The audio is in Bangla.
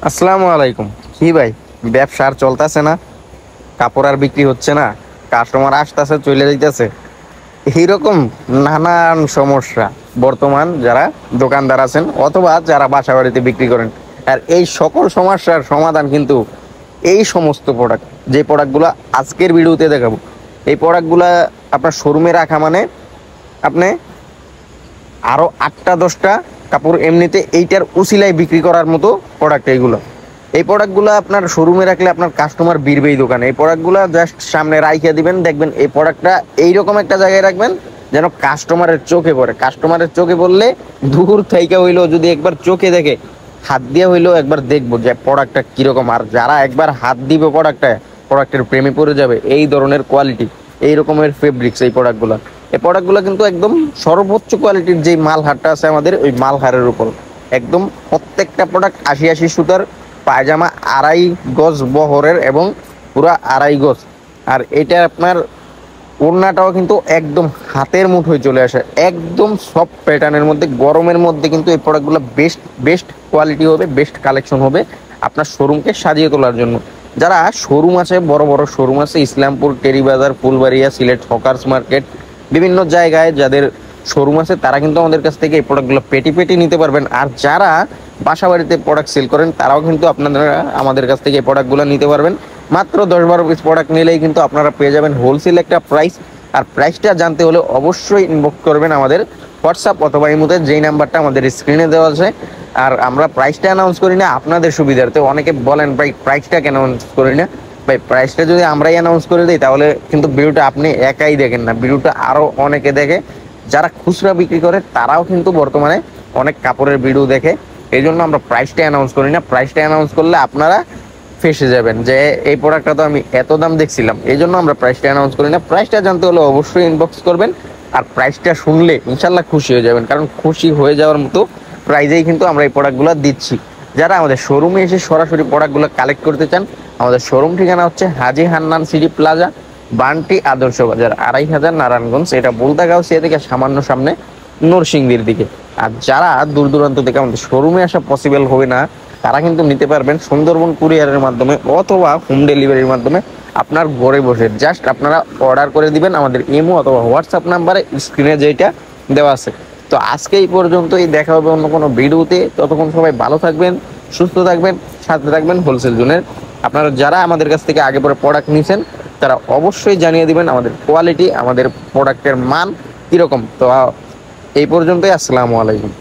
আসসালামু আলাইকুম। কি ভাই, ব্যবসা আর চলতেছে না? কাপড় আর বিক্রি হচ্ছে না, কাস্টমার আসতেছে চলে যাইতেছে, এইরকম নানান সমস্যা বর্তমান যারা দোকানদার আছেন অথবা যারা বাসা বাড়িতে বিক্রি করেন। আর এই সকল সমস্যার সমাধান কিন্তু এই সমস্ত প্রোডাক্ট, যে প্রোডাক্টগুলো আজকের ভিডিওতে দেখাবো, এই প্রোডাক্টগুলা আপনার শোরুমে রাখা মানে আপনি আরো 8টা 10টা কাপড় এমনিতে এইটার উসিলায় বিক্রি করার মতো প্রোডাক্ট এইগুলো। এই প্রোডাক্টগুলো আপনার শোরুমে রাখলে আপনার কাস্টমার বিরবেই দোকানে। এই প্রোডাক্টগুলো জাস্ট সামনে রাইখে দিবেন, দেখবেন এই প্রোডাক্টটা এইরকম একটা জায়গায় রাখবেন যেন কাস্টমারের চোখে পড়ে। কাস্টমারের চোখে পড়লে দূর থেকে হইলেও যদি একবার চোখে দেখে, হাত দিয়ে হইলেও একবার দেখবো যে প্রোডাক্টটা কিরকম। আর যারা একবার হাত দিবে প্রোডাক্টের প্রেমে পড়ে যাবে। এই ধরনের কোয়ালিটি, এই রকমের ফেব্রিক্স এই প্রোডাক্টগুলো কিন্তু একদম সর্বোচ্চ কোয়ালিটির যে মালহারটা আছে আমাদের, ওই মালহারের উপর একদম প্রত্যেকটা প্রোডাক্ট 80 সুতার পায়জামা, 2.5 গজ বহরের এবং পুরা 2.5 গজ। আর এটা আপনার ওড়নাটাও কিন্তু একদম হাতের মুঠোয় চলে আসে, একদম সফট প্যাটার্নের মধ্যে। গরমের মধ্যে কিন্তু এই প্রোডাক্টগুলো বেস্ট বেস্ট কোয়ালিটি হবে, বেস্ট কালেকশন হবে আপনার শোরুমকে সাজিয়ে তোলার জন্য। যারা শোরুম আছে, বড় বড় শোরুম আছে, ইসলামপুর, টেরিবাজার, ফুলবাড়িয়া, সিলেট, হকার্স মার্কেট, বিভিন্ন জায়গায় যাদের শোরুম আছে, তারা কিন্তু আমাদের কাছ থেকে এই প্রোডাক্টগুলো পেটি পেটি নিতে পারবেন। আর যারা বাসা বাড়িতে প্রোডাক্ট সেল করেন, তারাও কিন্তু আপনারা আমাদের কাছ থেকে এই প্রোডাক্টগুলো নিতে পারবেন। মাত্র 10-12 পিস প্রোডাক্ট নিলেই কিন্তু আপনারা পেয়ে যাবেন হোলসেল একটা প্রাইস। আর প্রাইসটা জানতে হলে অবশ্যই ইনবক্স করবেন আমাদের হোয়াটসঅ্যাপ অথবা ইমোতে, যেই নাম্বারটা আমাদের স্ক্রিনে দেওয়া আছে। আর আমরা প্রাইসটা অ্যানাউন্স করি না আপনাদের সুবিধার্থে। অনেকে বলেন ভাই প্রাইসটা কেন অ্যানাউন্স করি না। ভাই প্রাইসটা যদি আমরাই অ্যানাউন্স করে দিই তাহলে কিন্তু ভিডিওটা আপনি একাই দেখেন না, ভিডিওটা আরও অনেকে দেখে। যারা খুচরা বিক্রি করে তারাও কিন্তু বর্তমানে অনেক কাপড়ের ভিডিও দেখে। এই জন্য আমরা প্রাইসটা অ্যানাউন্স করি না। প্রাইসটা অ্যানাউন্স করলে আপনারা ফেসে যাবেন যে এই প্রোডাক্টটা তো আমি এত দাম দেখছিলাম। এই জন্য আমরা প্রাইসটা অ্যানাউন্স করি না। প্রাইসটা জানতে হলে অবশ্যই ইনবক্স করবেন। আর প্রাইসটা শুনলে ইনশাল্লাহ খুশি হয়ে যাবেন, কারণ খুশি হয়ে যাওয়ার মতো প্রাইজেই কিন্তু আমরা এই প্রোডাক্টগুলো দিচ্ছি। যারা আমাদের শোরুমে এসে সরাসরি প্রোডাক্টগুলো কালেক্ট করতে চান, আমাদের শোরুম ঠিকানা হচ্ছে হাজি হান্নান সিটি প্লাজা, বান্টি আদর্শ বাজার, 2500 নারায়ণগঞ্জ। এটা বলতাগাঁওসিয়া থেকে সামান্য সামনে নরসিংদীর দিকে। আর যারা দূর দূরান্ত থেকে আমাদের শোরুমে আসা পসিবল হবে না, তারা কিন্তু নিতে পারবেন সুন্দরবন কুরিয়ারের মাধ্যমে অথবা হোম ডেলিভারির মাধ্যমে। আপনার ঘরে বসে জাস্ট আপনারা অর্ডার করে দিবেন আমাদের ইমো অথবা হোয়াটসঅ্যাপ নাম্বারে, স্ক্রিনে যেটা দেওয়া আছে। তো আজকে এই পর্যন্তই, দেখা হবে অন্য কোনো ভিডিওতে। ততক্ষণ সবাই ভালো থাকবেন, সুস্থ থাকবেন, সাথে থাকবেন হোলসেল জোনের। আপনারা যারা আমাদের কাছ থেকে আগে পরে প্রোডাক্ট নিয়েছেন, তারা অবশ্যই জানিয়ে দিবেন আমাদের কোয়ালিটি, আমাদের প্রোডাক্টের মান কীরকম। তো এই পর্যন্তই, আসসালামু আলাইকুম।